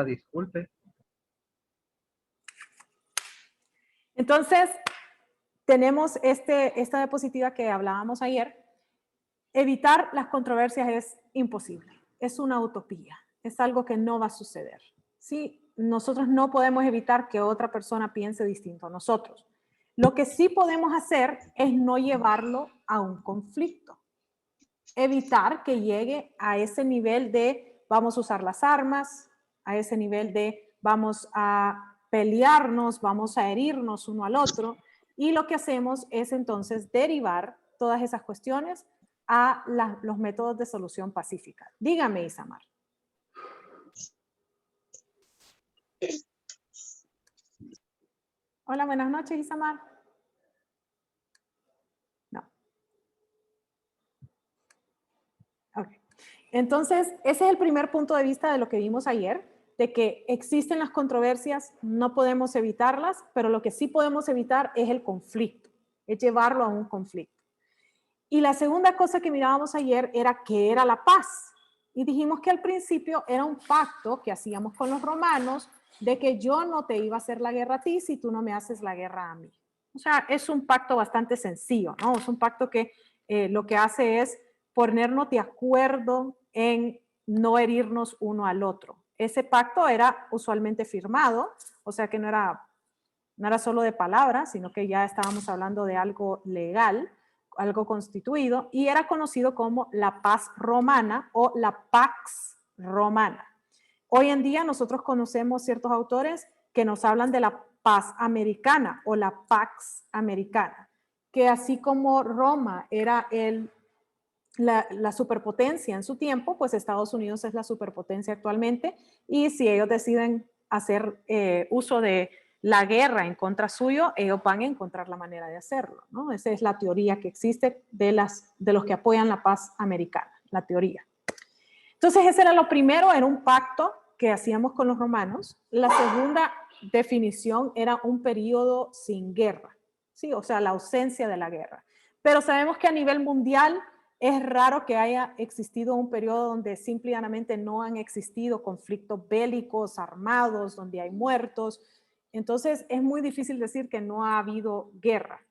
Disculpe. Entonces, tenemos esta diapositiva que hablábamos ayer. Evitar las controversias es imposible, es una utopía, es algo que no va a suceder. ¿Sí? Nosotros no podemos evitar que otra persona piense distinto a nosotros. Lo que sí podemos hacer es no llevarlo a un conflicto. Evitar que llegue a ese nivel de vamos a usar las armas, a ese nivel de vamos a pelearnos, vamos a herirnos uno al otro, y lo que hacemos es entonces derivar todas esas cuestiones a los métodos de solución pacífica. Dígame, Isamar. Hola, buenas noches, Isamar. No. Ok. Entonces, ese es el primer punto de vista de lo que vimos ayer, de que existen las controversias, no podemos evitarlas, pero lo que sí podemos evitar es el conflicto, es llevarlo a un conflicto. Y la segunda cosa que mirábamos ayer era qué era la paz. Y dijimos que al principio era un pacto que hacíamos con los romanos de que yo no te iba a hacer la guerra a ti si tú no me haces la guerra a mí. O sea, es un pacto bastante sencillo, ¿no? Es un pacto que lo que hace es ponernos de acuerdo en no herirnos uno al otro. Ese pacto era usualmente firmado, o sea que no era solo de palabras, sino que ya estábamos hablando de algo legal, algo constituido, y era conocido como la paz romana o la pax romana. Hoy en día nosotros conocemos ciertos autores que nos hablan de la paz americana o la pax americana, que así como Roma era la superpotencia en su tiempo, pues Estados Unidos es la superpotencia actualmente, y si ellos deciden hacer uso de la guerra en contra suyo, ellos van a encontrar la manera de hacerlo, ¿no? Esa es la teoría que existe de los que apoyan la paz americana, la teoría. Entonces, ese era lo primero, era un pacto que hacíamos con los romanos. La segunda definición era un periodo sin guerra, ¿sí? O sea, la ausencia de la guerra. Pero sabemos que a nivel mundial es raro que haya existido un periodo donde simplemente no han existido conflictos bélicos, armados, donde hay muertos. Entonces, es muy difícil decir que no ha habido guerra.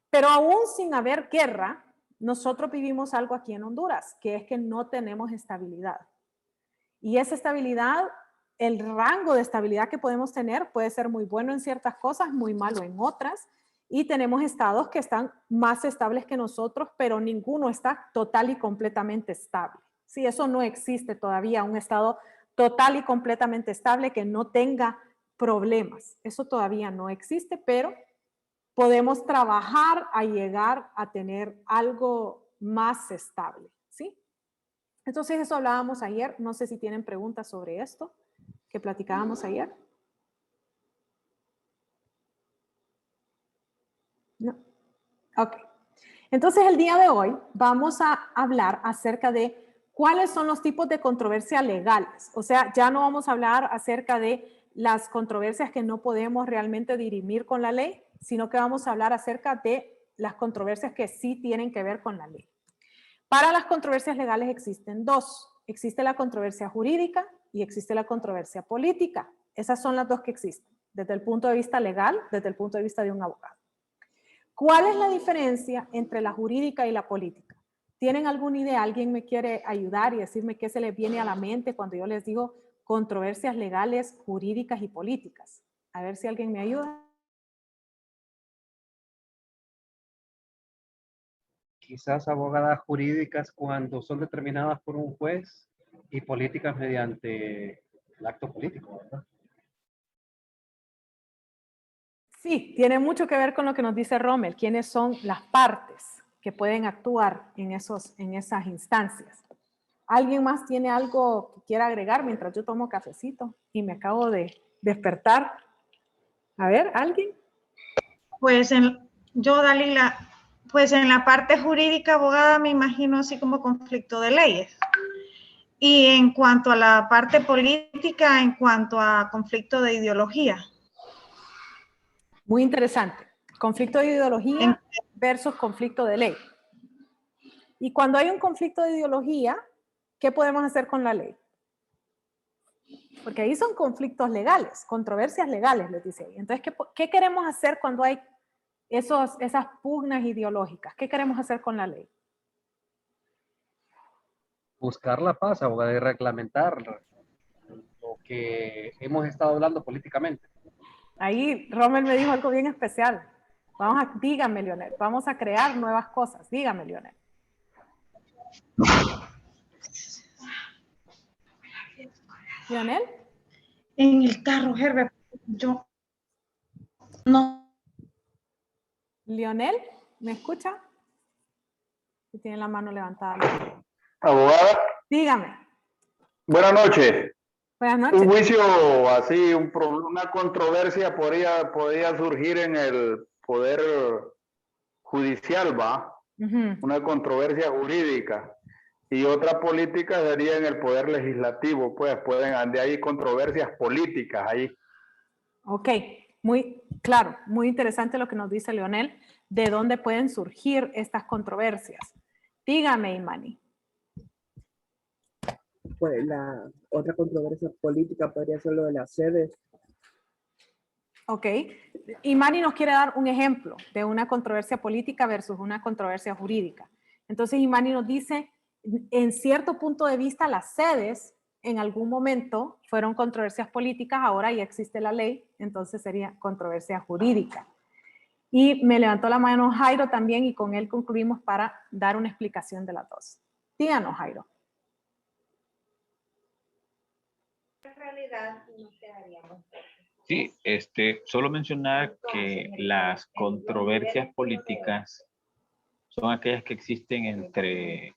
Pero aún sin haber guerra, nosotros vivimos algo aquí en Honduras, que es que no tenemos estabilidad. Y esa estabilidad, el rango de estabilidad que podemos tener puede ser muy bueno en ciertas cosas, muy malo en otras. Y tenemos estados que están más estables que nosotros, pero ninguno está total y completamente estable. Sí, eso no existe todavía, un estado total y completamente estable que no tenga problemas. Eso todavía no existe, pero podemos trabajar a llegar a tener algo más estable, ¿sí? Entonces eso hablábamos ayer, no sé si tienen preguntas sobre esto que platicábamos ayer. No. Ok. Entonces el día de hoy vamos a hablar acerca de cuáles son los tipos de controversias legales. O sea, ya no vamos a hablar acerca de las controversias que no podemos realmente dirimir con la ley, sino que vamos a hablar acerca de las controversias que sí tienen que ver con la ley. Para las controversias legales existen dos. Existe la controversia jurídica y existe la controversia política. Esas son las dos que existen, desde el punto de vista legal, desde el punto de vista de un abogado. ¿Cuál es la diferencia entre la jurídica y la política? ¿Tienen alguna idea? ¿Alguien me quiere ayudar y decirme qué se les viene a la mente cuando yo les digo controversias legales, jurídicas y políticas? A ver si alguien me ayuda. Quizás abogadas jurídicas cuando son determinadas por un juez y políticas mediante el acto político, ¿verdad? Sí, tiene mucho que ver con lo que nos dice Rommel, quiénes son las partes que pueden actuar en esas instancias. ¿Alguien más tiene algo que quiera agregar mientras yo tomo cafecito y me acabo de despertar? A ver, ¿alguien? Pues yo, Dalila, pues en la parte jurídica, abogada, me imagino así como conflicto de leyes. Y en cuanto a la parte política, en cuanto a conflicto de ideología. Muy interesante. Conflicto de ideología versus conflicto de ley. Y cuando hay un conflicto de ideología, ¿qué podemos hacer con la ley? Porque ahí son conflictos legales, controversias legales, les dice ahí. Entonces, ¿qué queremos hacer cuando hay esas pugnas ideológicas? ¿Qué queremos hacer con la ley? Buscar la paz, abogada, y reglamentar lo que hemos estado hablando políticamente. Ahí Rommel me dijo algo bien especial. Dígame, Leonel, vamos a crear nuevas cosas. Dígame, Leonel. ¿Leonel? En el carro, Herbert, yo no. ¿Leonel? ¿Me escucha? Si tiene la mano levantada. Abogada, Dígame. buenas noches. Buenas noches. Un juicio así, una controversia podría surgir en el poder judicial, ¿va? Una controversia jurídica. Y otra política sería en el poder legislativo, pues de ahí controversias políticas ahí. Ok, muy claro, muy interesante lo que nos dice Leonel, de dónde pueden surgir estas controversias. Dígame, Imani. Pues la otra controversia política podría ser lo de las sedes. Ok, Imani nos quiere dar un ejemplo de una controversia política versus una controversia jurídica. Entonces Imani nos dice, en cierto punto de vista, las sedes en algún momento fueron controversias políticas, ahora ya existe la ley, entonces sería controversia jurídica. Y me levantó la mano Jairo también y con él concluimos para dar una explicación de las dos. Díganos, Jairo. En realidad no quedaríamos. Sí, solo mencionar que las controversias políticas son aquellas que existen entre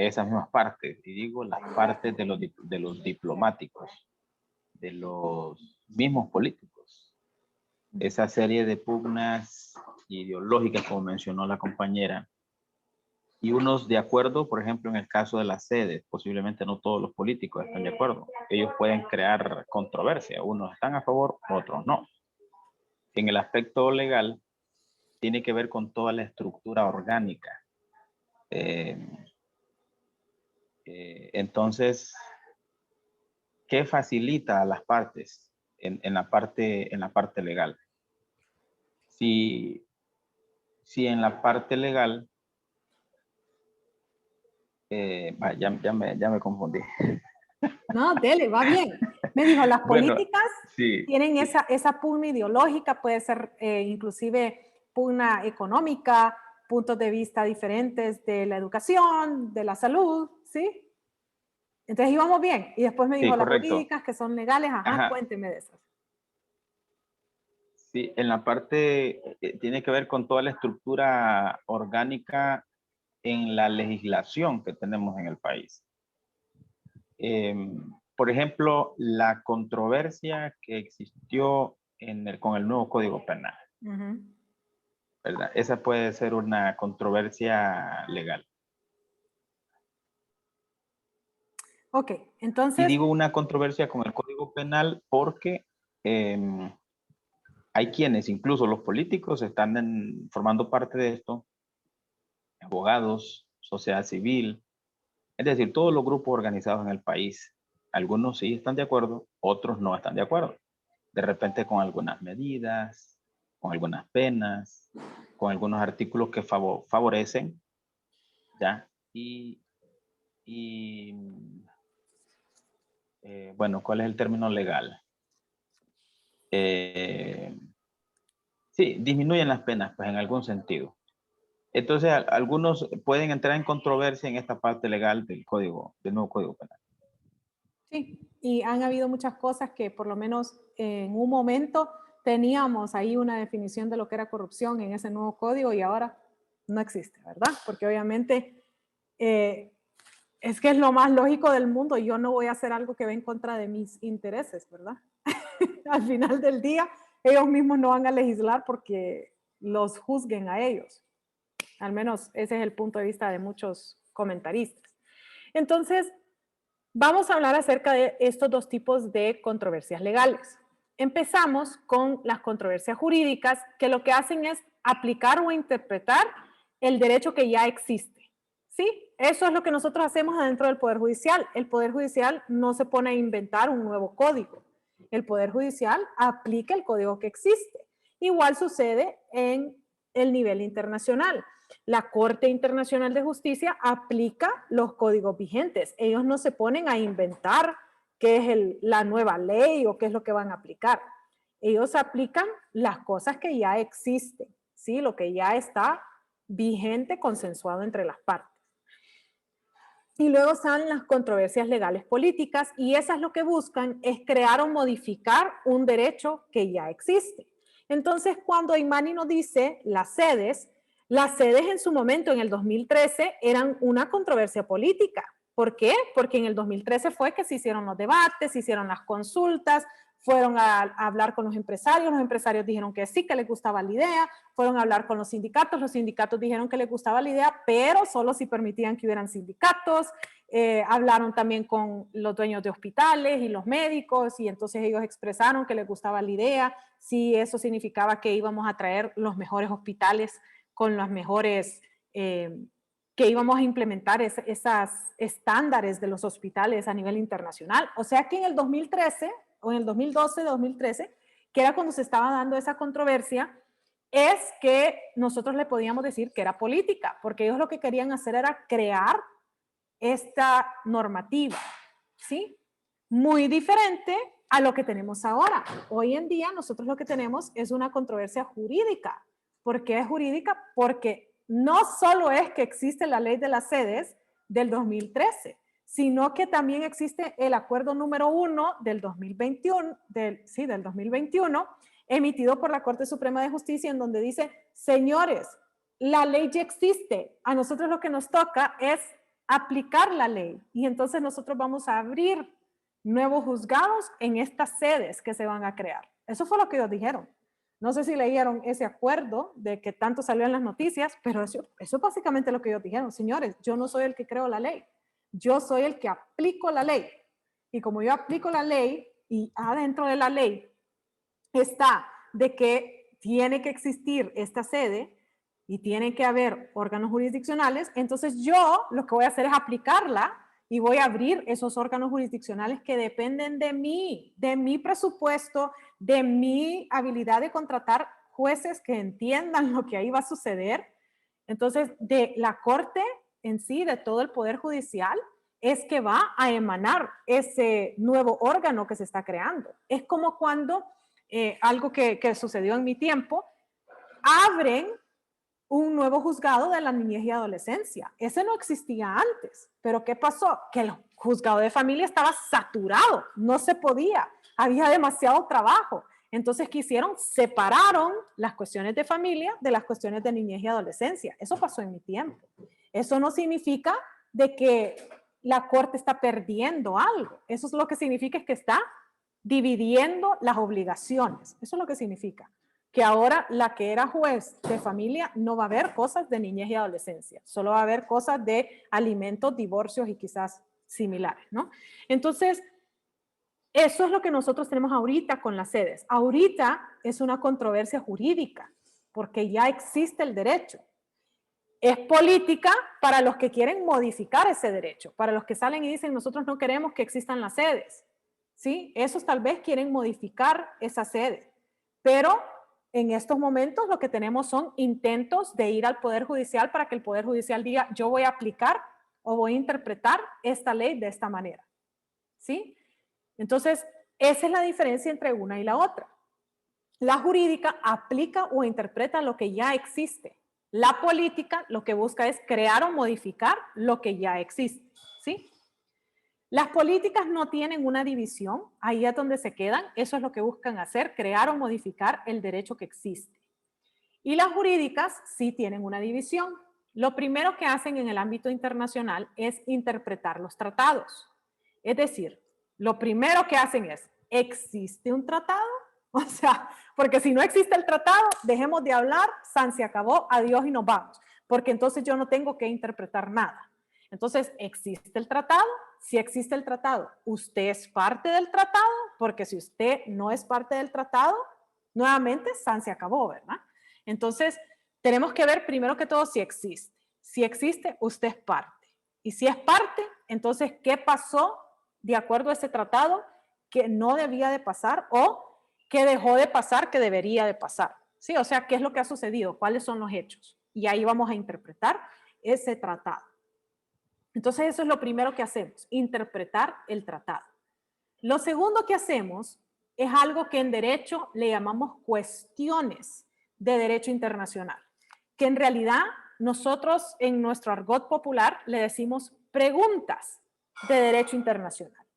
esas mismas partes, y digo las partes de los diplomáticos, de los mismos políticos. Esa serie de pugnas ideológicas, como mencionó la compañera, y unos de acuerdo, por ejemplo, en el caso de las sedes, posiblemente no todos los políticos están de acuerdo. Ellos pueden crear controversia, unos están a favor, otros no. En el aspecto legal, tiene que ver con toda la estructura orgánica. Entonces, ¿qué facilita a las partes en la parte legal? Si en la parte legal, ya me confundí. No, dele, va bien. Me dijo, las políticas sí, tienen esa pugna ideológica, puede ser inclusive pugna económica, puntos de vista diferentes de la educación, de la salud, ¿sí? Entonces íbamos bien. Y después me dijo las jurídicas que son legales. Ajá, cuénteme de esas. Sí, en la parte, tiene que ver con toda la estructura orgánica en la legislación que tenemos en el país. Por ejemplo, la controversia que existió con el nuevo Código Penal. ¿Verdad? Esa puede ser una controversia legal. Ok, entonces... Y digo una controversia con el Código Penal porque hay quienes, incluso los políticos, están formando parte de esto, abogados, sociedad civil, es decir, todos los grupos organizados en el país. Algunos sí están de acuerdo, otros no están de acuerdo. De repente con algunas medidas, con algunas penas, con algunos artículos que favorecen, ¿ya? Bueno, ¿cuál es el término legal? Sí, disminuyen las penas, pues en algún sentido. Entonces, algunos pueden entrar en controversia en esta parte legal del nuevo Código Penal. Sí, y han habido muchas cosas que por lo menos en un momento teníamos ahí una definición de lo que era corrupción en ese nuevo código y ahora no existe, ¿verdad? Porque obviamente es que es lo más lógico del mundo. Yo no voy a hacer algo que va en contra de mis intereses, ¿verdad? Al final del día, ellos mismos no van a legislar porque los juzguen a ellos. Al menos ese es el punto de vista de muchos comentaristas. Entonces, vamos a hablar acerca de estos dos tipos de controversias legales. Empezamos con las controversias jurídicas, que lo que hacen es aplicar o interpretar el derecho que ya existe, ¿Sí? Eso es lo que nosotros hacemos adentro del Poder Judicial. El Poder Judicial no se pone a inventar un nuevo código. El Poder Judicial aplica el código que existe. Igual sucede en el nivel internacional. La Corte Internacional de Justicia aplica los códigos vigentes. Ellos no se ponen a inventar qué es la nueva ley o qué es lo que van a aplicar. Ellos aplican las cosas que ya existen, ¿sí? Lo que ya está vigente, consensuado entre las partes. Y luego salen las controversias legales políticas y esas lo que buscan es crear o modificar un derecho que ya existe. Entonces, cuando Imani nos dice las sedes en su momento, en el 2013, eran una controversia política. ¿Por qué? Porque en el 2013 fue que se hicieron los debates, se hicieron las consultas, fueron a hablar con los empresarios dijeron que sí, que les gustaba la idea, fueron a hablar con los sindicatos dijeron que les gustaba la idea, pero solo si permitían que hubieran sindicatos, hablaron también con los dueños de hospitales y los médicos, y entonces ellos expresaron que les gustaba la idea, si eso significaba que íbamos a traer los mejores hospitales con los mejores, que íbamos a implementar esos estándares de los hospitales a nivel internacional. O sea que en el 2013, o en el 2012, 2013, que era cuando se estaba dando esa controversia, es que nosotros le podíamos decir que era política, porque ellos lo que querían hacer era crear esta normativa, ¿sí? Muy diferente a lo que tenemos ahora. Hoy en día nosotros lo que tenemos es una controversia jurídica. ¿Por qué es jurídica? Porque no solo es que existe la ley de las sedes del 2013, sino que también existe el acuerdo número 1 del 2021, del 2021, emitido por la Corte Suprema de Justicia, en donde dice, señores, la ley ya existe, a nosotros lo que nos toca es aplicar la ley, y entonces nosotros vamos a abrir nuevos juzgados en estas sedes que se van a crear. Eso fue lo que ellos dijeron. No sé si leyeron ese acuerdo de que tanto salió en las noticias, pero eso es básicamente lo que ellos dijeron. Señores, yo no soy el que creo la ley. Yo soy el que aplico la ley. Y como yo aplico la ley, y adentro de la ley está de que tiene que existir esta sede y tiene que haber órganos jurisdiccionales, entonces yo lo que voy a hacer es aplicarla y voy a abrir esos órganos jurisdiccionales que dependen de mi presupuesto, de mi habilidad de contratar jueces que entiendan lo que ahí va a suceder. Entonces, de la Corte en sí, de todo el Poder Judicial, es que va a emanar ese nuevo órgano que se está creando. Es como cuando, algo que sucedió en mi tiempo, abren un nuevo juzgado de la niñez y adolescencia. Ese no existía antes, pero ¿qué pasó? Que el juzgado de familia estaba saturado, no se podía, había demasiado trabajo. Entonces, ¿qué hicieron? Separaron las cuestiones de familia de las cuestiones de niñez y adolescencia. Eso pasó en mi tiempo. Eso no significa de que la Corte está perdiendo algo. Eso es lo que significa, es que está dividiendo las obligaciones. Eso es lo que significa. Que ahora la que era juez de familia no va a ver cosas de niñez y adolescencia. Solo va a ver cosas de alimentos, divorcios y quizás similares, ¿no? Entonces, eso es lo que nosotros tenemos ahorita con las sedes. Ahorita es una controversia jurídica porque ya existe el derecho. Es política para los que quieren modificar ese derecho, para los que salen y dicen nosotros no queremos que existan las sedes, ¿sí? Esos tal vez quieren modificar esa sede, pero en estos momentos lo que tenemos son intentos de ir al Poder Judicial para que el Poder Judicial diga yo voy a aplicar o voy a interpretar esta ley de esta manera, ¿sí? Entonces, esa es la diferencia entre una y la otra. La jurídica aplica o interpreta lo que ya existe. La política lo que busca es crear o modificar lo que ya existe, ¿sí? Las políticas no tienen una división, ahí es donde se quedan, eso es lo que buscan hacer, crear o modificar el derecho que existe. Y las jurídicas sí tienen una división. Lo primero que hacen en el ámbito internacional es interpretar los tratados. Es decir, lo primero que hacen es, ¿existe un tratado? O sea, porque si no existe el tratado, dejemos de hablar, san se acabó, adiós y nos vamos. Porque entonces yo no tengo que interpretar nada. Entonces, ¿existe el tratado? Si existe el tratado, ¿usted es parte del tratado? Porque si usted no es parte del tratado, nuevamente san se acabó, ¿verdad? Entonces, tenemos que ver primero que todo si existe. Si existe, usted es parte. Y si es parte, entonces, ¿qué pasó de acuerdo a ese tratado que no debía de pasar o que dejó de pasar que debería de pasar? ¿Sí? O sea, ¿qué es lo que ha sucedido? ¿Cuáles son los hechos? Y ahí vamos a interpretar ese tratado. Entonces, eso es lo primero que hacemos, interpretar el tratado. Lo segundo que hacemos es algo que en derecho le llamamos cuestiones de derecho internacional, que en realidad nosotros en nuestro argot popular le decimos preguntas de derecho internacional.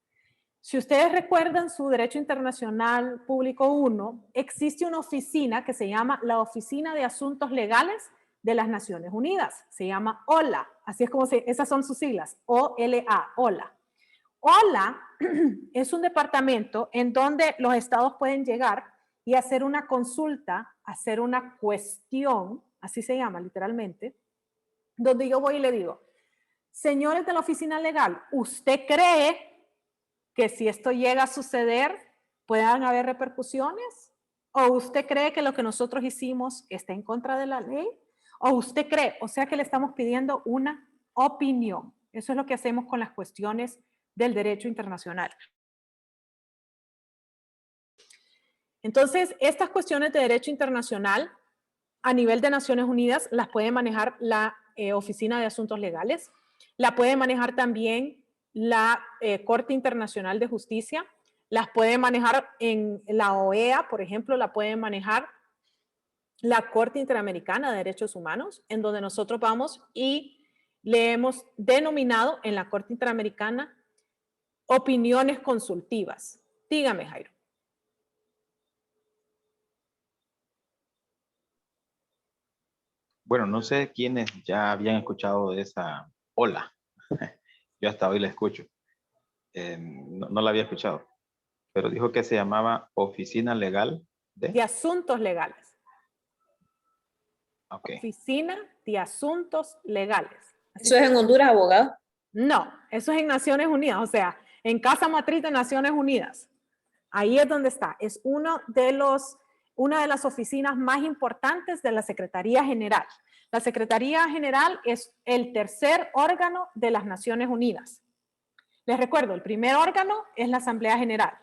Si ustedes recuerdan su derecho internacional público 1, existe una oficina que se llama la Oficina de Asuntos Legales de las Naciones Unidas. Se llama OLA, así es como esas son sus siglas, OLA, OLA. OLA es un departamento en donde los estados pueden llegar y hacer una consulta, hacer una cuestión, así se llama literalmente, donde yo voy y le digo, señores de la oficina legal, ¿usted cree que si esto llega a suceder puedan haber repercusiones? ¿O usted cree que lo que nosotros hicimos está en contra de la ley? ¿O usted cree? O sea que le estamos pidiendo una opinión. Eso es lo que hacemos con las cuestiones del derecho internacional. Entonces, estas cuestiones de derecho internacional a nivel de Naciones Unidas las puede manejar la Oficina de Asuntos Legales, la puede manejar también la Corte Internacional de Justicia, las puede manejar en la OEA, por ejemplo, la puede manejar la Corte Interamericana de Derechos Humanos, en donde nosotros vamos y le hemos denominado en la Corte Interamericana opiniones consultivas. Dígame, Jairo. Bueno, no sé quiénes ya habían escuchado de esa ola. Yo hasta hoy la escucho. No la había escuchado, pero dijo que se llamaba Oficina Legal de Asuntos Legales. Okay. Oficina de Asuntos Legales. ¿Eso es en Honduras, abogado? No, eso es en Naciones Unidas, o sea, en Casa Matriz de Naciones Unidas. Ahí es donde está. Es una de las oficinas más importantes de la Secretaría General. La Secretaría General es el tercer órgano de las Naciones Unidas. Les recuerdo, el primer órgano es la Asamblea General.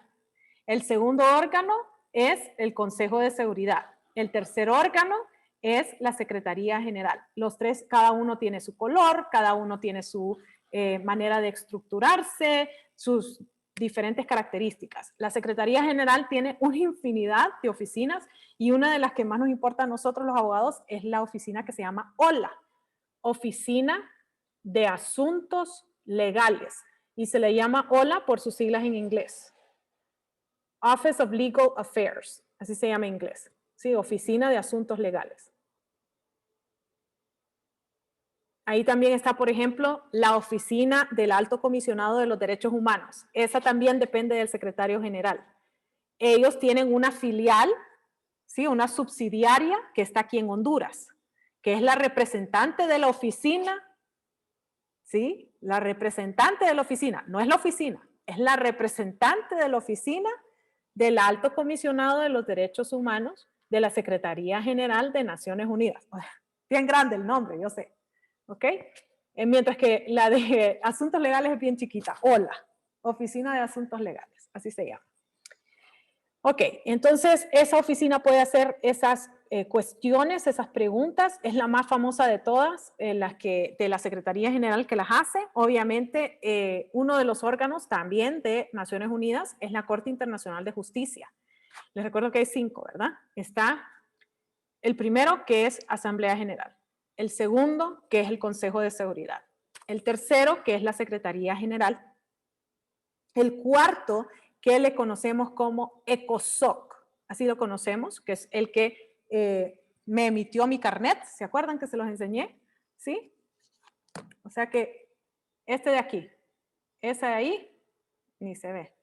El segundo órgano es el Consejo de Seguridad. El tercer órgano es la Secretaría General. Los tres, cada uno tiene su color, cada uno tiene su manera de estructurarse, sus diferentes características. La Secretaría General tiene una infinidad de oficinas y una de las que más nos importa a nosotros los abogados es la oficina que se llama OLA, Oficina de Asuntos Legales, y se le llama OLA por sus siglas en inglés. Office of Legal Affairs, así se llama en inglés. Sí, Oficina de Asuntos Legales. Ahí también está, por ejemplo, la Oficina del Alto Comisionado de los Derechos Humanos. Esa también depende del Secretario General. Ellos tienen una filial, ¿sí? Una subsidiaria que está aquí en Honduras, que es la representante de la oficina, ¿sí? La representante de la oficina, no es la oficina, es la representante de la oficina del Alto Comisionado de los Derechos Humanos de la Secretaría General de Naciones Unidas. Bien grande el nombre, yo sé. ¿Ok? Mientras que la de Asuntos Legales es bien chiquita. OLA, Oficina de Asuntos Legales, así se llama. Ok, entonces esa oficina puede hacer esas cuestiones, esas preguntas. Es la más famosa de todas, de la Secretaría General que las hace. Obviamente, uno de los órganos también de Naciones Unidas es la Corte Internacional de Justicia. Les recuerdo que hay 5, ¿verdad? Está el primero, que es Asamblea General. El segundo, que es el Consejo de Seguridad. El tercero, que es la Secretaría General. El cuarto, que le conocemos como ECOSOC. Así lo conocemos, que es el que me emitió mi carnet. ¿Se acuerdan que se los enseñé? ¿Sí? O sea que este de aquí, ese de ahí, ni se ve.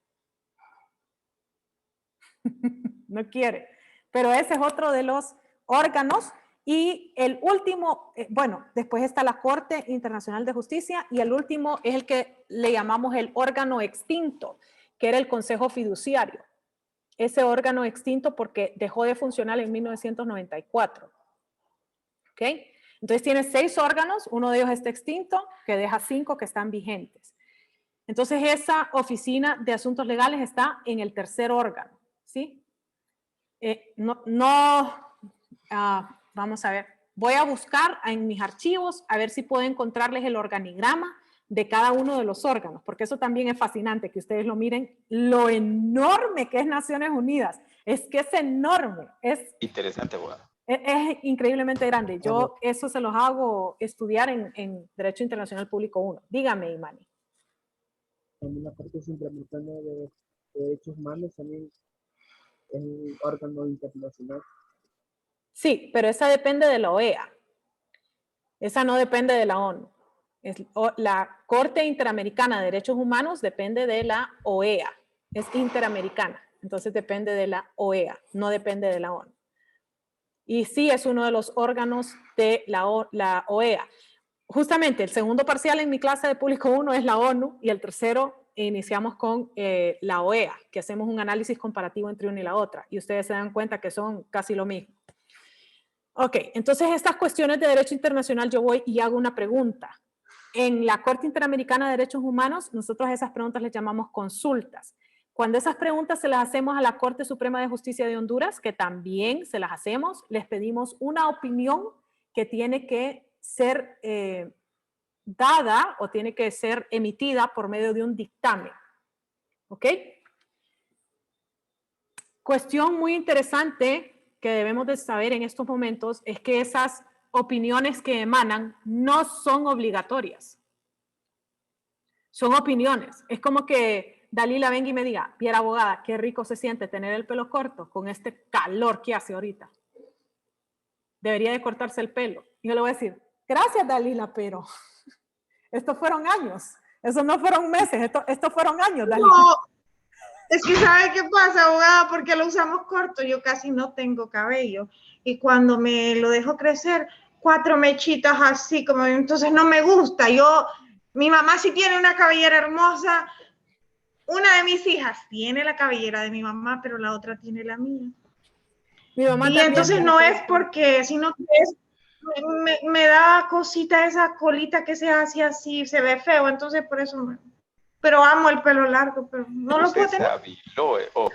No quiere. Pero ese es otro de los órganos. Y el último, bueno, después está la Corte Internacional de Justicia y el último es el que le llamamos el órgano extinto, que era el Consejo Fiduciario. Ese órgano extinto porque dejó de funcionar en 1994. ¿Ok? Entonces tiene 6 órganos, uno de ellos está extinto, que deja 5 que están vigentes. Entonces esa oficina de asuntos legales está en el tercer órgano, ¿sí? Vamos a ver, voy a buscar en mis archivos a ver si puedo encontrarles el organigrama de cada uno de los órganos, porque eso también es fascinante, que ustedes lo miren, lo enorme que es Naciones Unidas. Es que es enorme. Es interesante, abogada. Es increíblemente grande. Yo eso se los hago estudiar en Derecho Internacional Público 1. Dígame, Imani. También la Corte Interamericana de Derechos Humanos también es un órgano internacional. Sí, pero esa depende de la OEA. Esa no depende de la ONU. La Corte Interamericana de Derechos Humanos depende de la OEA. Es interamericana. Entonces depende de la OEA, no depende de la ONU. Y sí es uno de los órganos de la OEA. Justamente el segundo parcial en mi clase de Público 1 es la ONU y el tercero iniciamos con la OEA, que hacemos un análisis comparativo entre una y la otra. Y ustedes se dan cuenta que son casi lo mismo. Ok, entonces estas cuestiones de derecho internacional yo voy y hago una pregunta. En la Corte Interamericana de Derechos Humanos, nosotros a esas preguntas les llamamos consultas. Cuando esas preguntas se las hacemos a la Corte Suprema de Justicia de Honduras, que también se las hacemos, les pedimos una opinión que tiene que ser dada o tiene que ser emitida por medio de un dictamen. ¿Ok? Cuestión muy interesante que debemos de saber en estos momentos es que esas opiniones que emanan no son obligatorias. Son opiniones. Es como que Dalila venga y me diga, Piera abogada, qué rico se siente tener el pelo corto con este calor que hace ahorita. Debería de cortarse el pelo. Y yo le voy a decir, gracias Dalila, pero estos fueron años. Esos no fueron meses, estos fueron años, Dalila. No, es que ¿sabe qué pasa, abogada? Porque lo usamos corto, yo casi no tengo cabello. Y cuando me lo dejo crecer, 4 mechitas así, como entonces no me gusta. Mi mamá sí tiene una cabellera hermosa. Una de mis hijas tiene la cabellera de mi mamá, pero la otra tiene la mía. Mi mamá y entonces no es porque, sino que me da cosita esa colita que se hace así, se ve feo, entonces por eso pero amo el pelo largo, pero no lo puedo tener.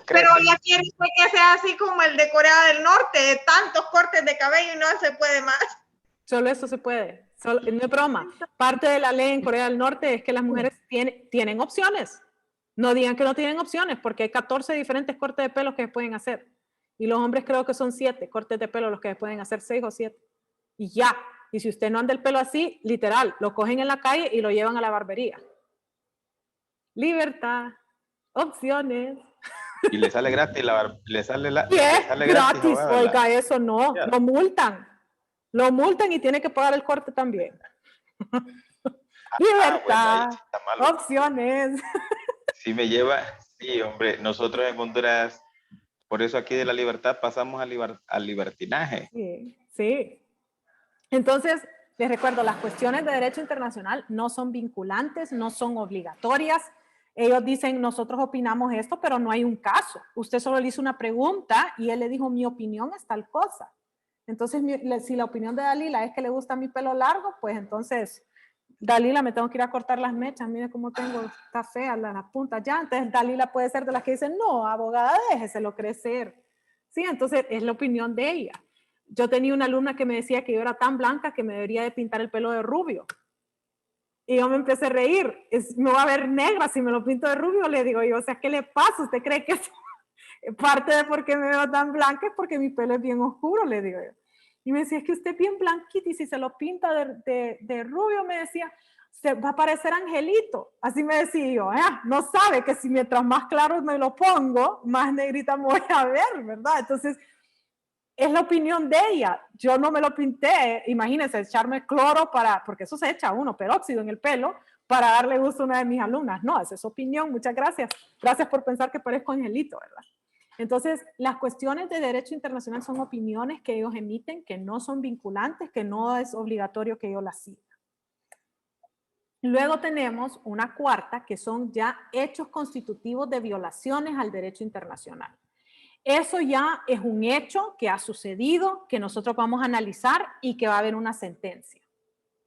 Pero ya quiere que sea así como el de Corea del Norte, de tantos cortes de cabello y no se puede más. Solo eso se puede, no es broma. Parte de la ley en Corea del Norte es que las mujeres tienen opciones. No digan que no tienen opciones, porque hay 14 diferentes cortes de pelo que pueden hacer. Y los hombres creo que son 7 cortes de pelo los que pueden hacer, 6 o 7. Y ya. Y si usted no anda el pelo así, literal, lo cogen en la calle y lo llevan a la barbería. Libertad, opciones. Y le sale gratis, le sale gratis, oiga, eso no, lo multan. Lo multan y tiene que pagar el corte también. Libertad, bueno, opciones. Sí me lleva, sí, hombre, nosotros en Honduras, por eso aquí de la libertad pasamos al libertinaje. Sí, sí. Entonces, les recuerdo, las cuestiones de derecho internacional no son vinculantes, no son obligatorias. Ellos dicen, nosotros opinamos esto, pero no hay un caso. Usted solo le hizo una pregunta y él le dijo, mi opinión es tal cosa. Entonces, si la opinión de Dalila es que le gusta mi pelo largo, pues entonces, Dalila, me tengo que ir a cortar las mechas. Mire cómo tengo, está fea las puntas ya. Entonces, Dalila puede ser de las que dicen, no, abogada, déjeselo crecer. Sí, entonces, es la opinión de ella. Yo tenía una alumna que me decía que yo era tan blanca que me debería de pintar el pelo de rubio. Y yo me empecé a reír. Me va a ver negra si me lo pinto de rubio, le digo yo. O sea, ¿qué le pasa? ¿Usted cree que es parte de por qué me veo tan blanca es porque mi pelo es bien oscuro? Le digo yo. Y me decía, es que usted es bien blanquita y si se lo pinta de rubio, me decía, se va a parecer angelito. Así me decía yo. No sabe que si mientras más claro me lo pongo, más negrita me voy a ver, ¿verdad? Entonces, es la opinión de ella. Yo no me lo pinté, imagínense, echarme cloro porque eso se echa uno, peróxido en el pelo, para darle gusto a una de mis alumnas. No, esa es su opinión, muchas gracias. Gracias por pensar que parezco angelito, ¿verdad? Entonces, las cuestiones de derecho internacional son opiniones que ellos emiten, que no son vinculantes, que no es obligatorio que ellos las sigan. Luego tenemos una cuarta, que son ya hechos constitutivos de violaciones al derecho internacional. Eso ya es un hecho que ha sucedido, que nosotros vamos a analizar y que va a haber una sentencia.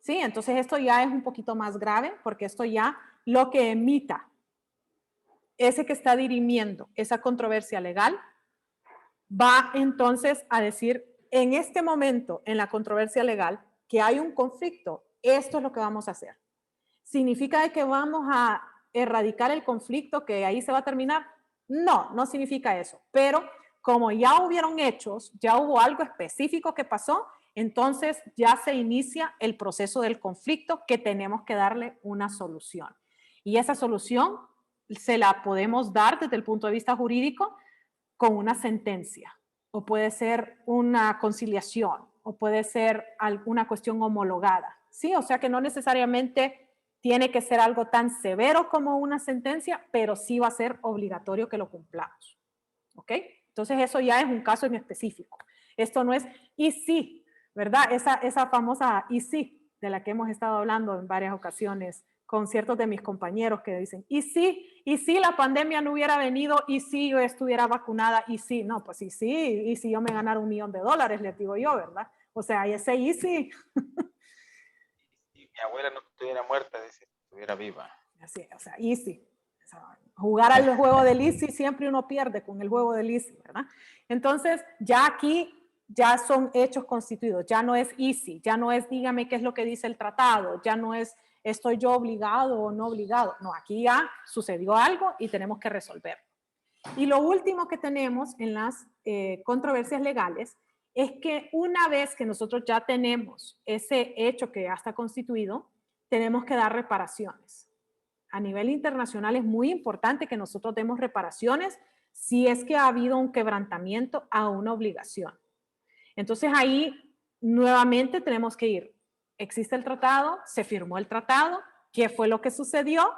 ¿Sí? Entonces esto ya es un poquito más grave porque esto ya lo que emita ese que está dirimiendo esa controversia legal va entonces a decir en este momento en la controversia legal que hay un conflicto, esto es lo que vamos a hacer. ¿Significa que vamos a erradicar el conflicto, que ahí se va a terminar? No, no significa eso. Pero como ya hubieron hechos, ya hubo algo específico que pasó, entonces ya se inicia el proceso del conflicto que tenemos que darle una solución. Y esa solución se la podemos dar desde el punto de vista jurídico con una sentencia, o puede ser una conciliación, o puede ser alguna cuestión homologada, ¿sí? O sea que no necesariamente tiene que ser algo tan severo como una sentencia, pero sí va a ser obligatorio que lo cumplamos, ¿ok? Entonces eso ya es un caso en específico. Esto no es, y sí, ¿verdad? Esa famosa y sí, de la que hemos estado hablando en varias ocasiones con ciertos de mis compañeros que dicen, y si la pandemia no hubiera venido, y si yo estuviera vacunada, y si, no, pues y si yo me ganara $1 millón, les digo yo, ¿verdad? O sea, ese y sí. Si mi abuela no estuviera muerta, dice, estuviera viva. Así, o sea, easy. O sea, jugar al juego del easy siempre uno pierde con el juego del easy, ¿verdad? Entonces, ya aquí ya son hechos constituidos, ya no es easy, ya no es dígame qué es lo que dice el tratado, ya no es estoy yo obligado o no obligado. No, aquí ya sucedió algo y tenemos que resolverlo. Y lo último que tenemos en las controversias legales es que una vez que nosotros ya tenemos ese hecho que ya está constituido, tenemos que dar reparaciones. A nivel internacional es muy importante que nosotros demos reparaciones si es que ha habido un quebrantamiento a una obligación. Entonces ahí nuevamente tenemos que ir. Existe el tratado, se firmó el tratado, ¿qué fue lo que sucedió?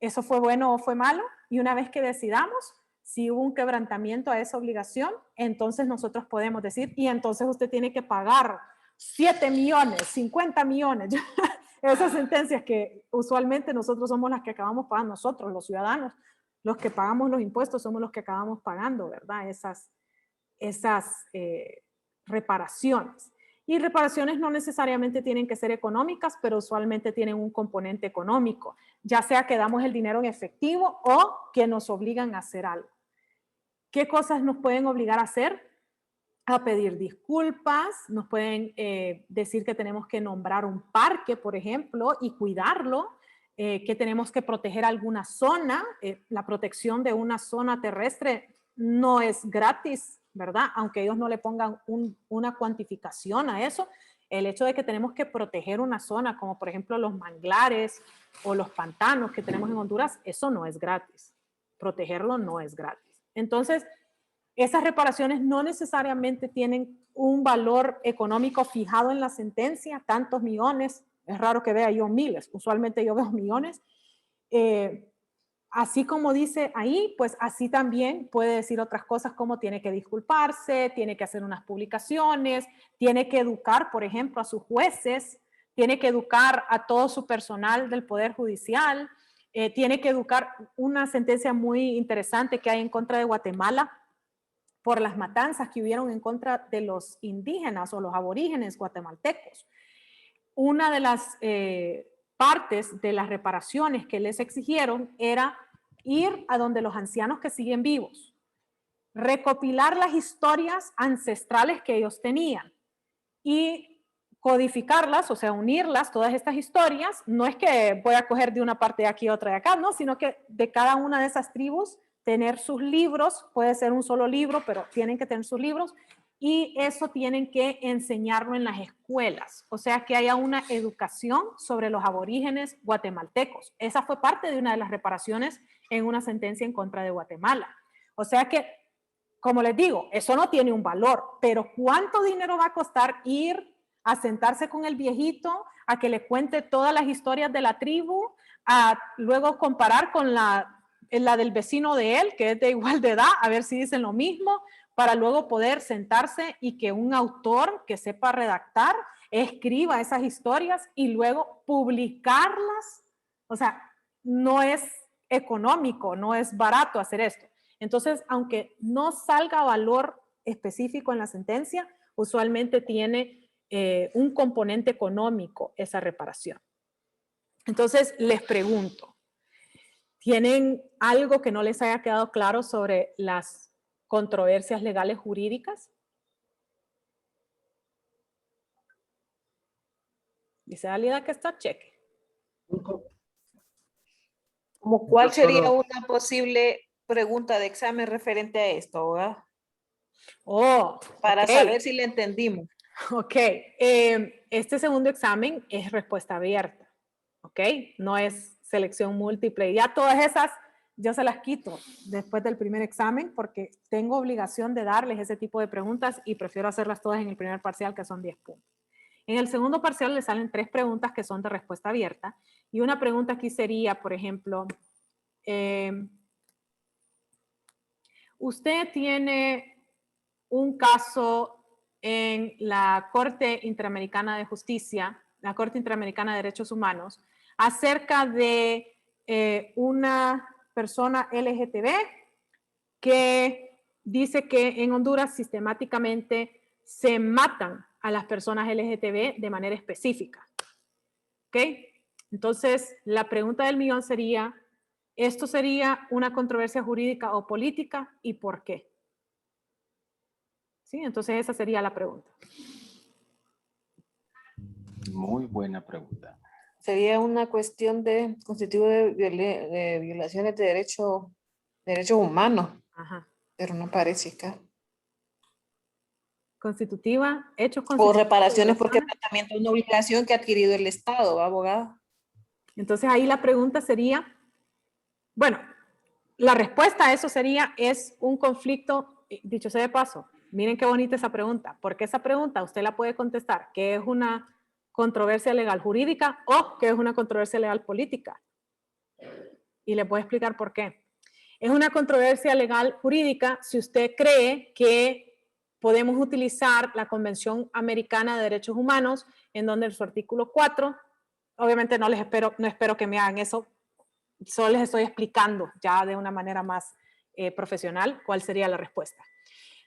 ¿Eso fue bueno o fue malo? Y una vez que decidamos si hubo un quebrantamiento a esa obligación, entonces nosotros podemos decir, y entonces usted tiene que pagar 7 millones, 50 millones. Esas sentencias que usualmente nosotros somos las que acabamos pagando, nosotros los ciudadanos, los que pagamos los impuestos somos los que acabamos pagando, ¿verdad? Esas reparaciones. Y reparaciones no necesariamente tienen que ser económicas, pero usualmente tienen un componente económico, ya sea que damos el dinero en efectivo o que nos obligan a hacer algo. ¿Qué cosas nos pueden obligar a hacer? A pedir disculpas, nos pueden decir que tenemos que nombrar un parque, por ejemplo, y cuidarlo, que tenemos que proteger alguna zona. La protección de una zona terrestre no es gratis, ¿verdad? Aunque ellos no le pongan una cuantificación a eso, el hecho de que tenemos que proteger una zona, como por ejemplo los manglares o los pantanos que tenemos en Honduras, eso no es gratis. Protegerlo no es gratis. Entonces, esas reparaciones no necesariamente tienen un valor económico fijado en la sentencia, tantos millones, es raro que vea yo miles, usualmente yo veo millones. Así como dice ahí, pues así también puede decir otras cosas como tiene que disculparse, tiene que hacer unas publicaciones, tiene que educar, por ejemplo, a sus jueces, tiene que educar a todo su personal del Poder Judicial, tiene que educar. Una sentencia muy interesante que hay en contra de Guatemala por las matanzas que hubieron en contra de los indígenas o los aborígenes guatemaltecos. Una de las partes de las reparaciones que les exigieron era ir a donde los ancianos que siguen vivos, recopilar las historias ancestrales que ellos tenían y codificarlas, o sea, unirlas, todas estas historias. No es que voy a coger de una parte de aquí y otra de acá, no, sino que de cada una de esas tribus tener sus libros, puede ser un solo libro, pero tienen que tener sus libros, y eso tienen que enseñarlo en las escuelas, o sea, que haya una educación sobre los aborígenes guatemaltecos. Esa fue parte de una de las reparaciones en una sentencia en contra de Guatemala. O sea que, como les digo, eso no tiene un valor, pero ¿cuánto dinero va a costar ir a sentarse con el viejito, a que le cuente todas las historias de la tribu, a luego comparar con la del vecino de él, que es de igual de edad, a ver si dicen lo mismo, para luego poder sentarse y que un autor que sepa redactar escriba esas historias y luego publicarlas? O sea, no es económico, no es barato hacer esto. Entonces, aunque no salga valor específico en la sentencia, usualmente tiene un componente económico esa reparación. Entonces, les pregunto, ¿tienen algo que no les haya quedado claro sobre las controversias legales jurídicas? Dice Alida que está cheque. ¿Cómo cuál Yo sería solo- una posible pregunta de examen referente a esto, abogada? Oh, Para ok. saber si le entendimos. Ok, este segundo examen es respuesta abierta, ok, no es selección múltiple. Ya todas esas, yo se las quito después del primer examen porque tengo obligación de darles ese tipo de preguntas y prefiero hacerlas todas en el primer parcial, que son 10 puntos. En el segundo parcial le salen 3 preguntas que son de respuesta abierta y una pregunta aquí sería, por ejemplo, usted tiene un caso en la Corte Interamericana de Justicia, la Corte Interamericana de Derechos Humanos, acerca de una persona LGTB que dice que en Honduras sistemáticamente se matan a las personas LGTB de manera específica. ¿Ok? Entonces, la pregunta del millón sería, ¿esto sería una controversia jurídica o política y por qué? ¿Sí? Entonces esa sería la pregunta. Muy buena pregunta. Sería una cuestión de constitutivo de violaciones de derechos humanos, Ajá. pero no parece acá. Constitutiva, hechos O constitutivos. reparaciones por quebrantamiento de una obligación que ha adquirido el Estado, ¿va, abogada? Entonces ahí la pregunta sería, bueno, la respuesta a eso sería, es un conflicto, dicho sea de paso, miren qué bonita esa pregunta, porque esa pregunta usted la puede contestar, que es una controversia legal jurídica o que es una controversia legal política. Y le voy a explicar por qué. Es una controversia legal jurídica si usted cree que podemos utilizar la Convención Americana de Derechos Humanos, en donde en su artículo 4, obviamente no espero que me hagan eso, solo les estoy explicando ya de una manera más profesional cuál sería la respuesta.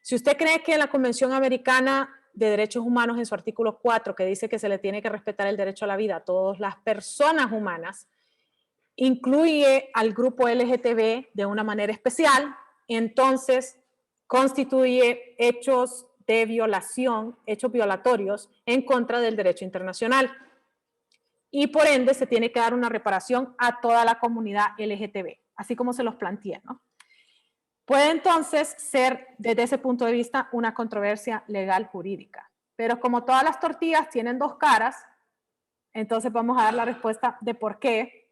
Si usted cree que la Convención Americana de Derechos Humanos en su artículo 4, que dice que se le tiene que respetar el derecho a la vida a todas las personas humanas, incluye al grupo LGTB de una manera especial, entonces constituye hechos de violación, hechos violatorios en contra del derecho internacional. Y por ende se tiene que dar una reparación a toda la comunidad LGTB, así como se los planteé, ¿no? Puede entonces ser, desde ese punto de vista, una controversia legal jurídica. Pero como todas las tortillas tienen dos caras, entonces vamos a dar la respuesta de por qué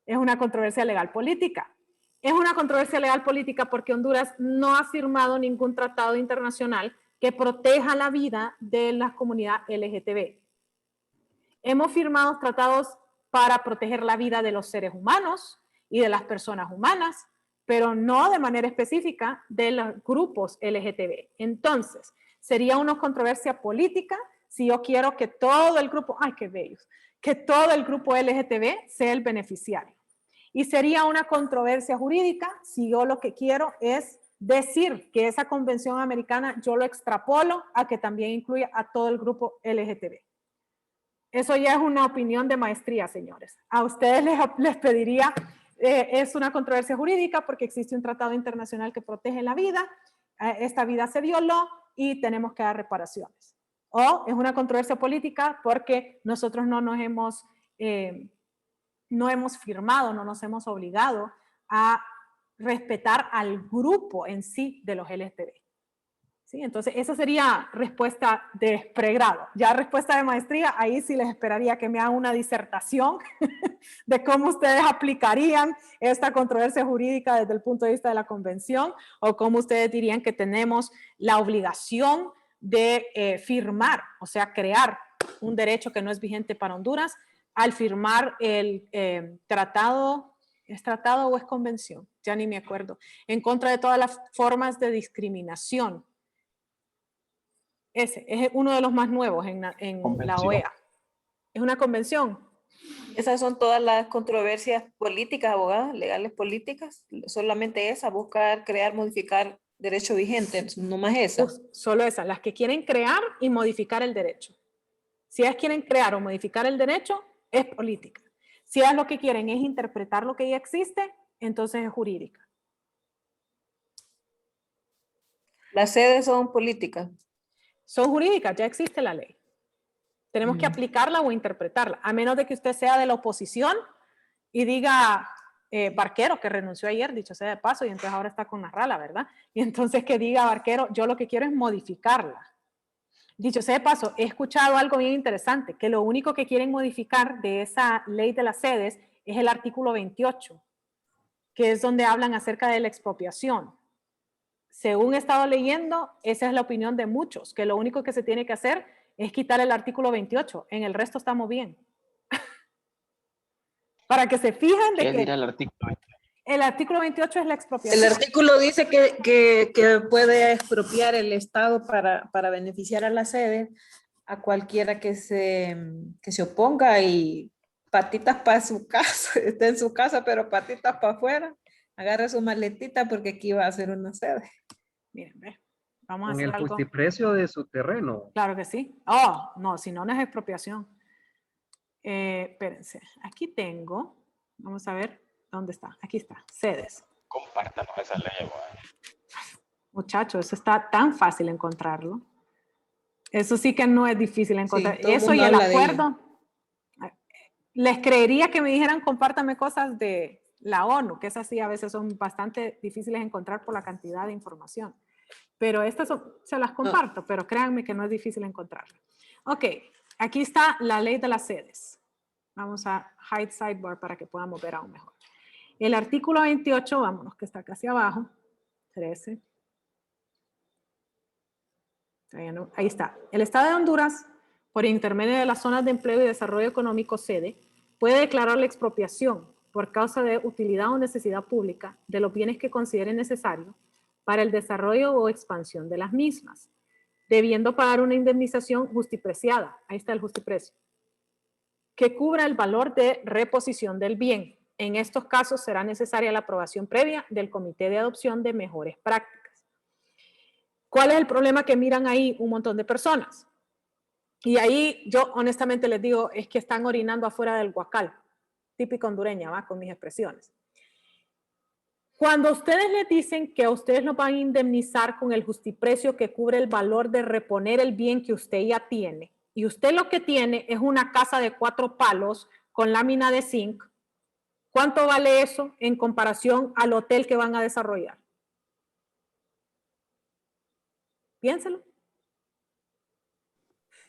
es una controversia legal política. Es una controversia legal política porque Honduras no ha firmado ningún tratado internacional que proteja la vida de la comunidad LGTB. Hemos firmado tratados para proteger la vida de los seres humanos y de las personas humanas, pero no de manera específica de los grupos LGTB. Entonces, sería una controversia política si yo quiero que todo el grupo, ¡ay, qué bellos!, que todo el grupo LGTB sea el beneficiario. Y sería una controversia jurídica si yo lo que quiero es decir que esa convención americana yo lo extrapolo a que también incluya a todo el grupo LGTB. Eso ya es una opinión de maestría, señores. A ustedes les pediría, es una controversia jurídica porque existe un tratado internacional que protege la vida, esta vida se violó y tenemos que dar reparaciones. O es una controversia política porque nosotros no hemos firmado, no nos hemos obligado a respetar al grupo en sí de los LGTB. ¿Sí? Entonces, esa sería respuesta de pregrado. Ya respuesta de maestría, ahí sí les esperaría que me hagan una disertación de cómo ustedes aplicarían esta controversia jurídica desde el punto de vista de la convención o cómo ustedes dirían que tenemos la obligación de firmar, o sea, crear un derecho que no es vigente para Honduras al firmar el tratado, ¿es tratado o es convención? Ya ni me acuerdo. En contra de todas las formas de discriminación. Ese es uno de los más nuevos en la OEA. ¿Es una convención? Esas son todas las controversias políticas, abogadas, legales políticas. Solamente esa, buscar, crear, modificar derecho vigente, no más esa. Solo esas, las que quieren crear y modificar el derecho. Si ellas quieren crear o modificar el derecho, es política. Si ellas lo que quieren es interpretar lo que ya existe, entonces es jurídica. Las sedes son políticas. Son jurídicas, ya existe la ley. Tenemos que aplicarla o interpretarla, a menos de que usted sea de la oposición y diga Barquero, que renunció ayer, dicho sea de paso, y entonces ahora está con Narrala, ¿verdad? Y entonces que diga Barquero, yo lo que quiero es modificarla. Dicho sea de paso, he escuchado algo bien interesante, que lo único que quieren modificar de esa ley de las sedes es el artículo 28, que es donde hablan acerca de la expropiación. Según he estado leyendo, esa es la opinión de muchos, que lo único que se tiene que hacer es quitar el artículo 28, en el resto estamos bien. Para que se fijen de ¿Qué que dirá el artículo 28? el artículo 28 es la expropiación. El artículo dice que puede expropiar el Estado para beneficiar a la sede a cualquiera que se oponga y patitas para su casa, esté en su casa, pero patitas para afuera, agarre su maletita porque aquí va a ser una sede. Miren, ve, vamos a Con hacer el algo. justiprecio de su terreno. Claro que sí. Oh, no, si no, no es expropiación. Espérense, aquí tengo, vamos a ver, ¿dónde está? Aquí está, sedes. Compártanos esa ley. Muchachos, eso está tan fácil encontrarlo. Eso sí que no es difícil encontrar. Sí, todo el Eso mundo y el habla de acuerdo. Les creería que me dijeran compártame cosas de la ONU, que esas sí a veces son bastante difíciles de encontrar por la cantidad de información. Pero estas se las comparto, pero créanme que no es difícil encontrarla. Ok, aquí está la ley de las sedes. Vamos a hide sidebar para que podamos ver aún mejor. El artículo 28, vámonos, que está casi abajo. 13. Ahí está. El Estado de Honduras, por intermedio de las zonas de empleo y desarrollo económico sede, puede declarar la expropiación por causa de utilidad o necesidad pública de los bienes que considere necesario para el desarrollo o expansión de las mismas, debiendo pagar una indemnización justipreciada, ahí está el justiprecio, que cubra el valor de reposición del bien. En estos casos será necesaria la aprobación previa del Comité de Adopción de Mejores Prácticas. ¿Cuál es el problema que miran ahí un montón de personas? Y ahí yo honestamente les digo, es que están orinando afuera del guacal, típico hondureña, ¿va? Con mis expresiones. Cuando ustedes les dicen que a ustedes los van a indemnizar con el justiprecio que cubre el valor de reponer el bien que usted ya tiene, y usted lo que tiene es una casa de 4 palos con lámina de zinc, ¿cuánto vale eso en comparación al hotel que van a desarrollar? Piénselo.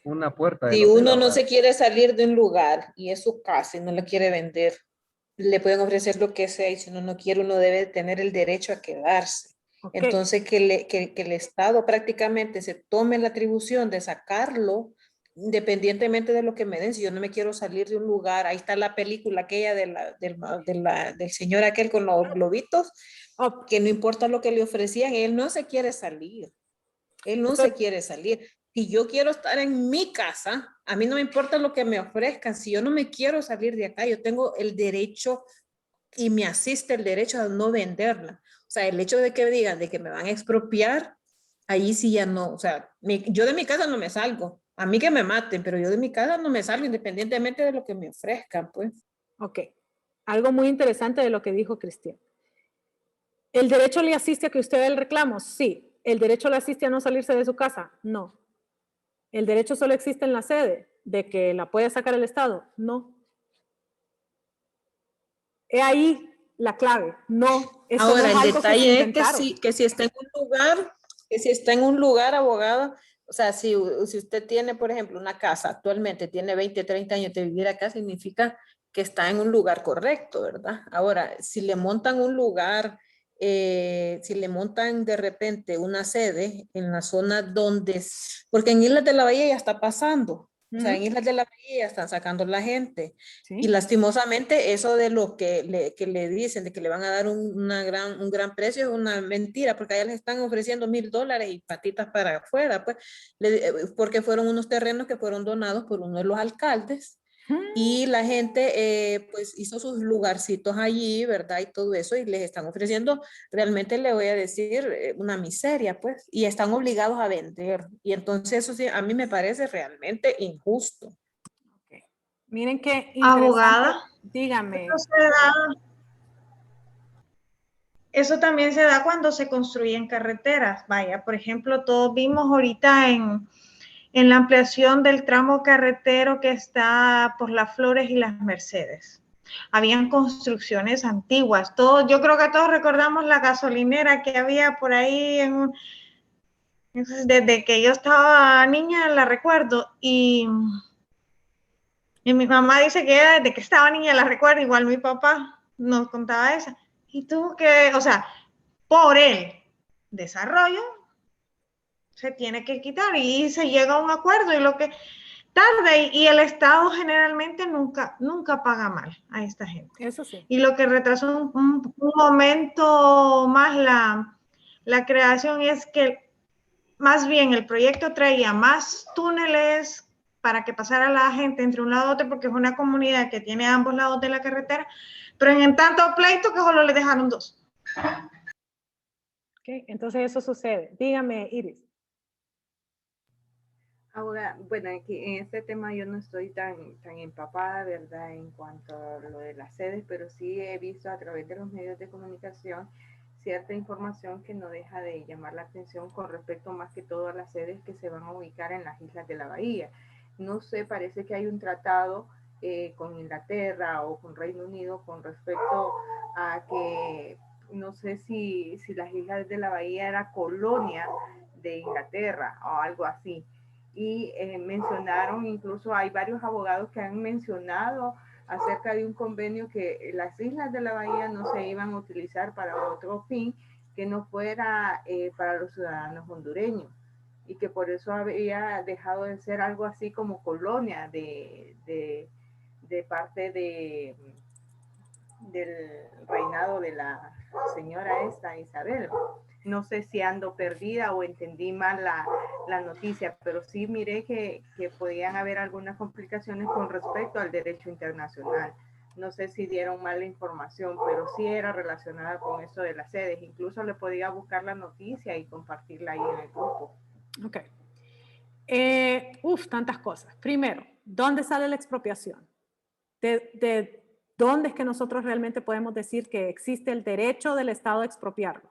Una puerta. Si uno no se quiere salir de un lugar y es su casa y no la quiere vender, le pueden ofrecer lo que sea y si uno no quiere, uno debe tener el derecho a quedarse. Okay. Entonces, que el Estado prácticamente se tome la atribución de sacarlo independientemente de lo que me den. Si yo no me quiero salir de un lugar, ahí está la película aquella del señor aquel con los globitos, que no importa lo que le ofrecían, él no se quiere salir. Él no se quiere salir. Si yo quiero estar en mi casa, a mí no me importa lo que me ofrezcan. Si yo no me quiero salir de acá, yo tengo el derecho y me asiste el derecho a no venderla. O sea, el hecho de que digan de que me van a expropiar, ahí sí ya no. O sea, yo de mi casa no me salgo. A mí que me maten, pero yo de mi casa no me salgo independientemente de lo que me ofrezcan, pues. Ok. Algo muy interesante de lo que dijo Cristian. ¿El derecho le asiste a que usted dé el reclamo? Sí. ¿El derecho le asiste a no salirse de su casa? No. ¿El derecho solo existe en la sede de que la puede sacar el Estado? No. He ahí la clave. No. Ahora, no es el detalle es que si está en un lugar, abogado, o sea, si usted tiene, por ejemplo, una casa, actualmente tiene 20, 30 años de vivir acá, significa que está en un lugar correcto, ¿verdad? Ahora, si le montan un lugar, si le montan de repente una sede en la zona donde, porque en Islas de la Bahía ya está pasando, o sea, en Islas de la Bahía ya están sacando la gente, ¿sí? Y lastimosamente eso de lo que le dicen, de que le van a dar un gran precio, es una mentira, porque allá les están ofreciendo $1,000 y patitas para afuera, pues, porque fueron unos terrenos que fueron donados por uno de los alcaldes, Y la gente pues hizo sus lugarcitos allí, ¿verdad? Y todo eso, y les están ofreciendo, realmente le voy a decir, una miseria, pues, y están obligados a vender. Y entonces eso sí, a mí me parece realmente injusto. Okay. Miren qué interesante. Abogada, Dígame. Eso también se da cuando se construyen carreteras. Vaya, por ejemplo, todos vimos ahorita en la ampliación del tramo carretero que está por Las Flores y Las Mercedes. Habían construcciones antiguas. Yo creo que todos recordamos la gasolinera que había por ahí desde que yo estaba niña la recuerdo, y mi mamá dice que ella desde que estaba niña la recuerda, igual mi papá nos contaba esa. Y tuvo que, o sea, por el desarrollo se tiene que quitar y se llega a un acuerdo, y lo que tarda, y el Estado generalmente nunca paga mal a esta gente. Eso sí. Y lo que retrasó un momento más la creación es que más bien el proyecto traía más túneles para que pasara la gente entre un lado y otro, porque es una comunidad que tiene ambos lados de la carretera, pero en tanto pleito que solo le dejaron 2. Okay, entonces eso sucede. Dígame, Iris. Ahora, bueno, aquí en este tema yo no estoy tan empapada, ¿verdad?, en cuanto a lo de las sedes, pero sí he visto a través de los medios de comunicación cierta información que no deja de llamar la atención con respecto más que todo a las sedes que se van a ubicar en las islas de la bahía. No sé, parece que hay un tratado con Inglaterra o con Reino Unido con respecto a que, no sé si las islas de la bahía era colonia de Inglaterra o algo así. Y mencionaron, incluso hay varios abogados que han mencionado acerca de un convenio que las islas de la bahía no se iban a utilizar para otro fin que no fuera para los ciudadanos hondureños, y que por eso había dejado de ser algo así como colonia de parte del reinado de la señora esta Isabel. No sé si ando perdida o entendí mal la noticia, pero sí miré que podían haber algunas complicaciones con respecto al derecho internacional. No sé si dieron mal la información, pero sí era relacionada con eso de las sedes. Incluso le podía buscar la noticia y compartirla ahí en el grupo. Ok. Tantas cosas. Primero, ¿dónde sale la expropiación? ¿De dónde es que nosotros realmente podemos decir que existe el derecho del Estado a expropiarlo?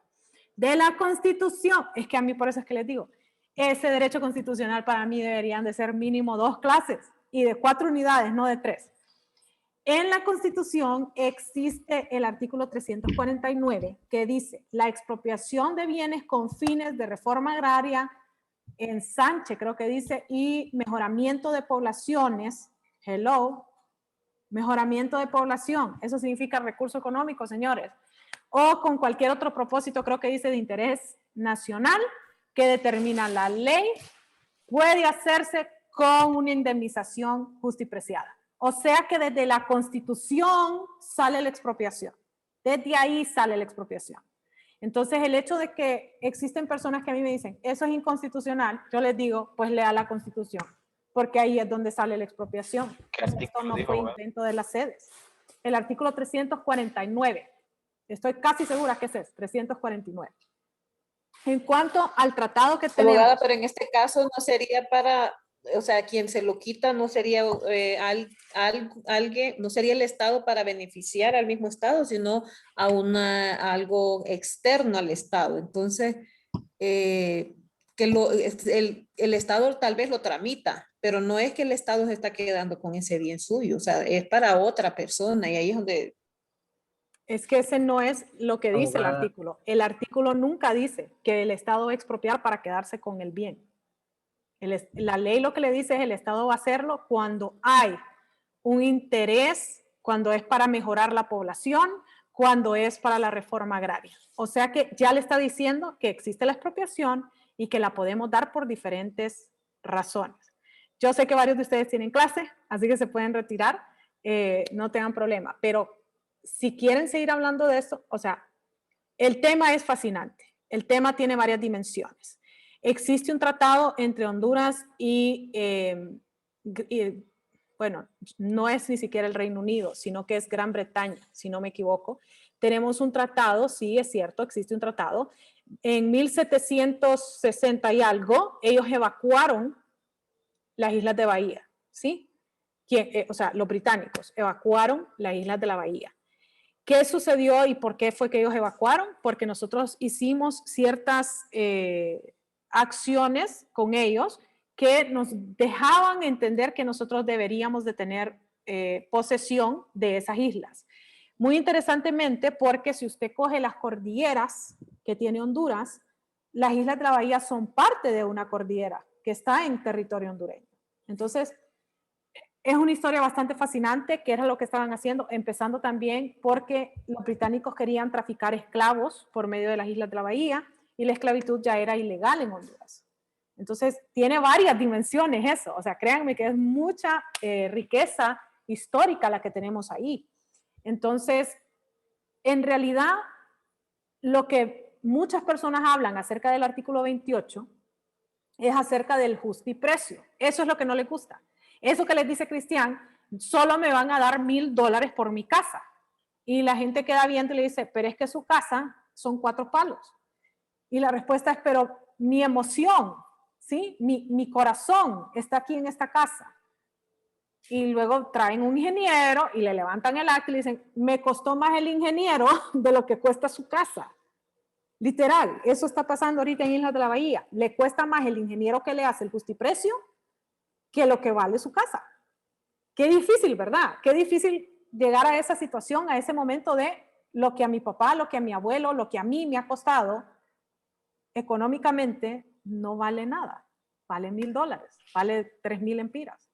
De la Constitución. Es que a mí por eso es que les digo, ese derecho constitucional para mí deberían de ser mínimo 2 clases y de 4 unidades, no de 3. En la Constitución existe el artículo 349 que dice la expropiación de bienes con fines de reforma agraria, ensanche, creo que dice, y mejoramiento de poblaciones. Hello, mejoramiento de población, eso significa recurso económico, señores, o con cualquier otro propósito, creo que dice de interés nacional, que determina la ley, puede hacerse con una indemnización justa y preciada. O sea que desde la Constitución sale la expropiación, desde ahí sale la expropiación. Entonces, el hecho de que existen personas que a mí me dicen, eso es inconstitucional, yo les digo, pues lea la Constitución, porque ahí es donde sale la expropiación. Esto no fue invento de las sedes. El artículo 349, estoy casi segura que ese es 349. En cuanto al tratado que tenemos... Abogada, pero en este caso no sería para, o sea, quien se lo quita no sería alguien, no sería el Estado para beneficiar al mismo Estado, sino a algo externo al Estado. Entonces, que el Estado tal vez lo tramita, pero no es que el Estado se está quedando con ese bien suyo, o sea, es para otra persona, y ahí es donde... Es que ese no es lo que dice el artículo. El artículo nunca dice que el Estado va a expropiar para quedarse con el bien. La ley lo que le dice es el Estado va a hacerlo cuando hay un interés, cuando es para mejorar la población, cuando es para la reforma agraria. O sea que ya le está diciendo que existe la expropiación y que la podemos dar por diferentes razones. Yo sé que varios de ustedes tienen clase, así que se pueden retirar, no tengan problema, pero si quieren seguir hablando de esto, o sea, el tema es fascinante. El tema tiene varias dimensiones. Existe un tratado entre Honduras y bueno, no es ni siquiera el Reino Unido, sino que es Gran Bretaña, si no me equivoco. Tenemos un tratado, sí, es cierto, existe un tratado. En 1760 y algo, ellos evacuaron las islas de Bahía, ¿sí? O sea, los británicos evacuaron las islas de la Bahía. ¿Qué sucedió y por qué fue que ellos evacuaron? Porque nosotros hicimos ciertas acciones con ellos que nos dejaban entender que nosotros deberíamos de tener posesión de esas islas. Muy interesantemente, porque si usted coge las cordilleras que tiene Honduras, las islas de la Bahía son parte de una cordillera que está en territorio hondureño. Entonces, es una historia bastante fascinante, que era lo que estaban haciendo, empezando también porque los británicos querían traficar esclavos por medio de las islas de la Bahía y la esclavitud ya era ilegal en Honduras. Entonces, tiene varias dimensiones eso. O sea, créanme que es mucha riqueza histórica la que tenemos ahí. Entonces, en realidad, lo que muchas personas hablan acerca del artículo 28 es acerca del justiprecio. Eso es lo que no les gusta. Eso que les dice Cristian, solo me van a dar $1,000 por mi casa. Y la gente queda viendo y le dice, pero es que su casa son 4 palos. Y la respuesta es, pero mi emoción, ¿sí? Mi corazón está aquí en esta casa. Y luego traen un ingeniero y le levantan el acta y le dicen, me costó más el ingeniero de lo que cuesta su casa. Literal, eso está pasando ahorita en Islas de la Bahía. Le cuesta más el ingeniero que le hace el justiprecio que lo que vale su casa. Qué difícil, ¿verdad? Qué difícil llegar a esa situación, a ese momento de lo que a mi papá, lo que a mi abuelo, lo que a mí me ha costado, económicamente no vale nada. Vale $1,000, vale 3,000 empiras.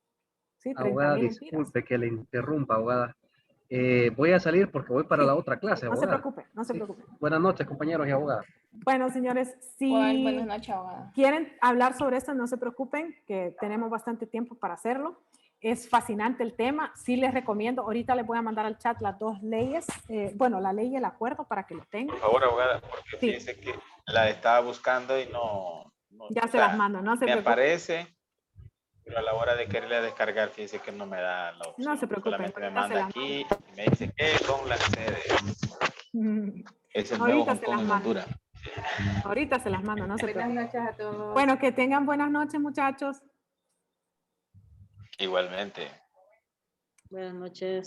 ¿Sí? Abogada, disculpe que le interrumpa, abogada. Voy a salir porque voy para la otra clase, no abogada. Se preocupe, no se preocupe. Buenas noches, compañeros y abogadas. Bueno, señores, si Buenas noches, abogada. quieren hablar sobre esto, no se preocupen, que tenemos bastante tiempo para hacerlo. Es fascinante el tema, sí les recomiendo. Ahorita les voy a mandar al chat las 2 leyes, bueno, la ley y el acuerdo para que lo tengan. Por favor, abogada, porque Sí. fíjese que la estaba buscando y no Ya se las mando, no se me preocupen. aparece, pero a la hora de quererla descargar, fíjese que no me da la opción. No se preocupen, Solamente me ahorita se manda las aquí y me dice que con la sede. Es el nuevo Ahorita Hong se Kong las en mando. Honduras. Ahorita se las mando, no se Buenas preocupen. noches a todos. Bueno, que tengan buenas noches, muchachos. Igualmente. Buenas noches.